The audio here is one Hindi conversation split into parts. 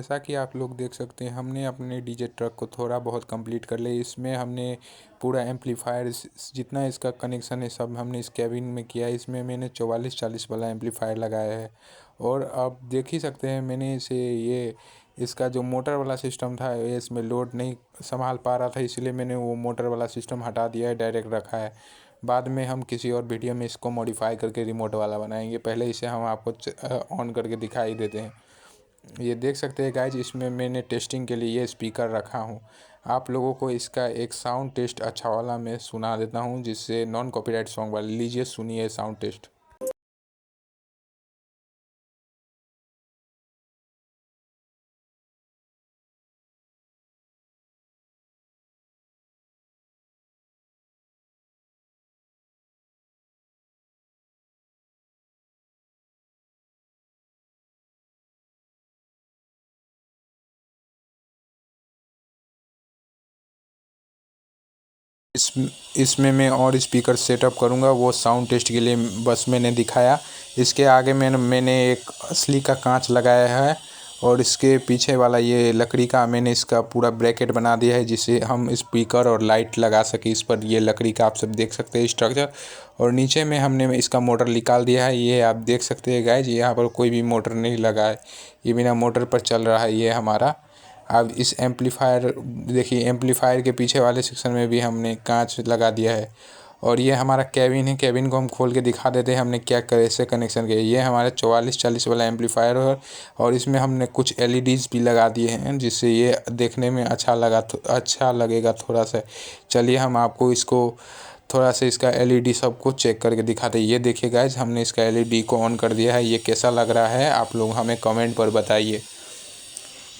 जैसा कि आप लोग देख सकते हैं, हमने अपने डीजे ट्रक को थोड़ा बहुत कंप्लीट कर लिया। इसमें हमने पूरा एम्पलीफायर जितना इसका कनेक्शन है सब हमने इस कैबिन में किया है। इसमें मैंने 4440 वाला एम्पलीफायर लगाया है। और आप देख ही सकते हैं, मैंने इसे ये इसका जो मोटर वाला सिस्टम था ये इसमें लोड नहीं संभाल पा रहा था, इसलिए मैंने वो मोटर वाला सिस्टम हटा दिया है, डायरेक्ट रखा है। बाद में हम किसी और वीडियो में इसको मॉडिफाई करके रिमोट वाला बनाएंगे। पहले इसे हम आपको ऑन करके दिखाई देते हैं। ये देख सकते हैं गाइज, इसमें मैंने टेस्टिंग के लिए ये स्पीकर रखा हूँ। आप लोगों को इसका एक साउंड टेस्ट अच्छा वाला मैं सुना देता हूँ, जिससे नॉन कॉपीराइट सॉन्ग वाला। लीजिए सुनिए साउंड टेस्ट। इस इसमें मैं और स्पीकर सेटअप करूँगा, वो साउंड टेस्ट के लिए बस मैंने दिखाया। इसके आगे मैंने एक असली का कांच लगाया है, और इसके पीछे वाला ये लकड़ी का मैंने इसका पूरा ब्रैकेट बना दिया है, जिससे हम स्पीकर और लाइट लगा सके इस पर। ये लकड़ी का आप सब देख सकते हैं स्ट्रक्चर। और नीचे में हमने इसका मोटर निकाल दिया है, ये आप देख सकते हैं गाइज। यहाँ पर कोई भी मोटर नहीं लगा है, ये बिना मोटर पर चल रहा है ये हमारा। अब इस एम्पलीफायर देखिए, एम्पलीफायर के पीछे वाले सेक्शन में भी हमने कांच लगा दिया है। और ये हमारा कैबिन है, कैबिन को हम खोल के दिखा देते हैं हमने क्या कैसे कनेक्शन किया। ये हमारा 4440 वाला एम्पलीफायर है, और इसमें हमने कुछ एलईडीज़ भी लगा दिए हैं, जिससे ये देखने में अच्छा लगेगा थोड़ा सा। चलिए हम आपको इसको थोड़ा सा इसका एलईडी सबको चेक करके दिखाते हैं। ये देखिए गाइज, हमने इसका एलईडी को ऑन कर दिया है। ये कैसा लग रहा है आप लोग हमें कमेंट पर बताइए।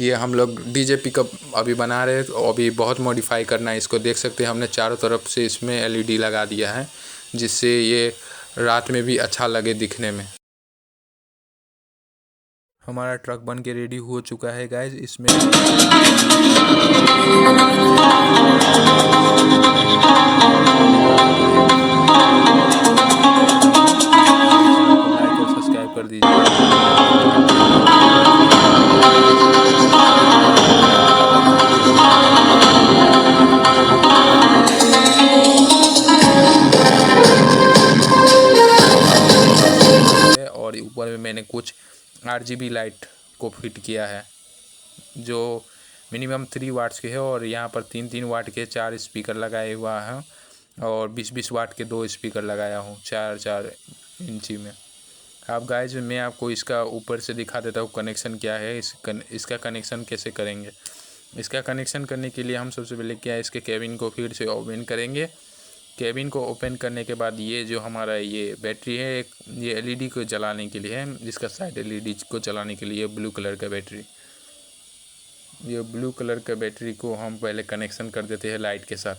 ये हम लोग डीजे पिकअप अभी बना रहे हैं, तो अभी बहुत मॉडिफाई करना है इसको। देख सकते हैं हमने चारों तरफ से इसमें एलईडी लगा दिया है, जिससे ये रात में भी अच्छा लगे दिखने में। हमारा ट्रक बन के रेडी हो चुका है गाइज। इसमें लाइक और सब्सक्राइब कर दीजिए। और ऊपर में मैंने कुछ आरजीबी लाइट को फिट किया है, जो मिनिमम 3 वाट्स के है। और यहाँ पर 3-3 वाट के 4 स्पीकर लगाए हुआ है, और 20-20 वाट के 2 स्पीकर लगाया हूँ 4-4 इंची में। अब गाइज मैं आपको इसका ऊपर से दिखा देता हूँ कनेक्शन क्या है। इसका कनेक्शन कैसे करेंगे। इसका कनेक्शन करने के लिए हम सबसे पहले क्या है, इसके केबिन को फिर से ओपन करेंगे। केबिन को ओपन करने के बाद ये जो हमारा ये बैटरी है, एक ये एलईडी को जलाने के लिए है, जिसका साइड एलईडी को जलाने के लिए ब्लू कलर का बैटरी। ये ब्लू कलर का बैटरी को हम पहले कनेक्शन कर देते हैं लाइट के साथ।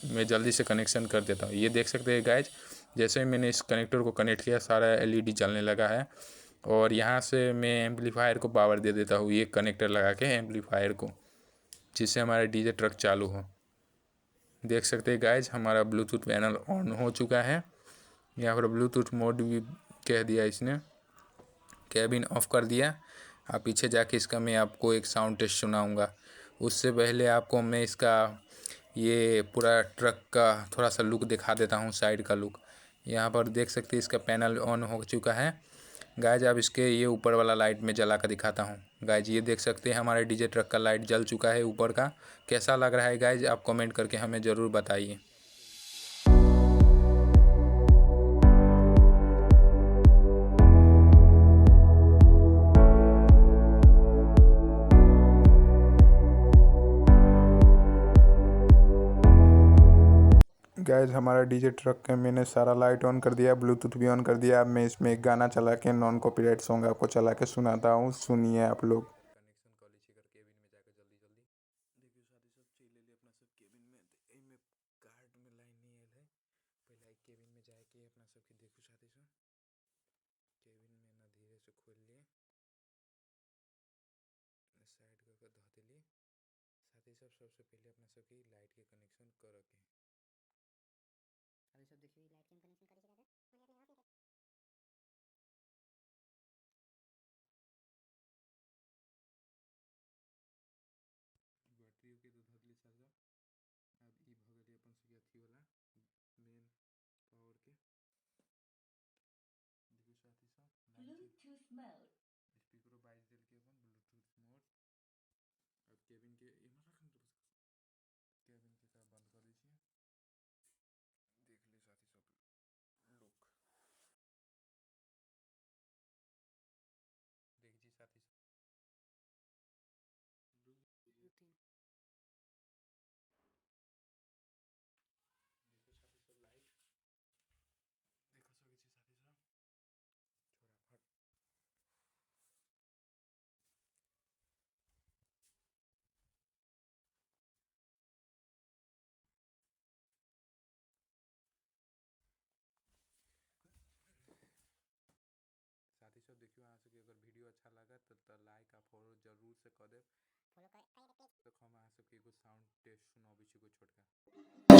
मैं जल्दी से कनेक्शन कर देता हूँ। ये देख सकते हैं गाइज, जैसे ही मैंने इस कनेक्टर को कनेक्ट किया सारा एलईडी जलने लगा है। और यहाँ से मैं एम्पलीफायर को पावर दे देता हूँ, ये कनेक्टर लगा के एम्पलीफायर को, जिससे हमारा डीजे ट्रक चालू हो। देख सकते हैं गाइज, हमारा ब्लूटूथ पैनल ऑन हो चुका है। यहाँ पर ब्लूटूथ मोड भी कह दिया इसने। कैबिन ऑफ कर दिया। आप पीछे जाके इसका मैं आपको एक साउंड टेस्ट सुनाऊंगा। उससे पहले आपको मैं इसका ये पूरा ट्रक का थोड़ा सा लुक दिखा देता हूँ, साइड का लुक। यहाँ पर देख सकते हैं इसका पैनल ऑन हो चुका है गाइज। अब इसके ये ऊपर वाला लाइट में जला कर दिखाता हूँ गाइज। ये देख सकते हैं हमारे डीजे ट्रक का लाइट जल चुका है ऊपर का। कैसा लग रहा है गाइज, आप कमेंट करके हमें ज़रूर बताइए। गाइज हमारा डीजे ट्रक का मैंने सारा लाइट ऑन कर दिया, ब्लूटूथ भी ऑन कर दिया। अब मैं इसमें एक गाना चला के नॉन कॉपीराइट सॉन्ग आपको चला के सुनाता हूँ, सुनिए आप लोग। कनेक्शन कर लीजिएगा केबिन में जाकर जल्दी जल्दी। देखिए साथी सब चले ले अपना सब केबिन में, में कार्ड में लाइन नहीं आयल है। पहले केबिन में जाके अपना सबके देखो साथी सब केबिन में ना धीरे से खोल लिए, साइड करके धो दिली साथी सब। सबसे पहले अपना सबकी लाइट के कनेक्शन कर रखे। अभी सब देखिए लाइट के कनेक्शन कर अहाँ सबके अगर वीडियो अच्छा लागत तो लाइक आ फॉलो जरूर से कर देब। फॉलो कर हम अहाँ सबके एगो साउंड टेस्ट सुनाबै छी एगो छोटका।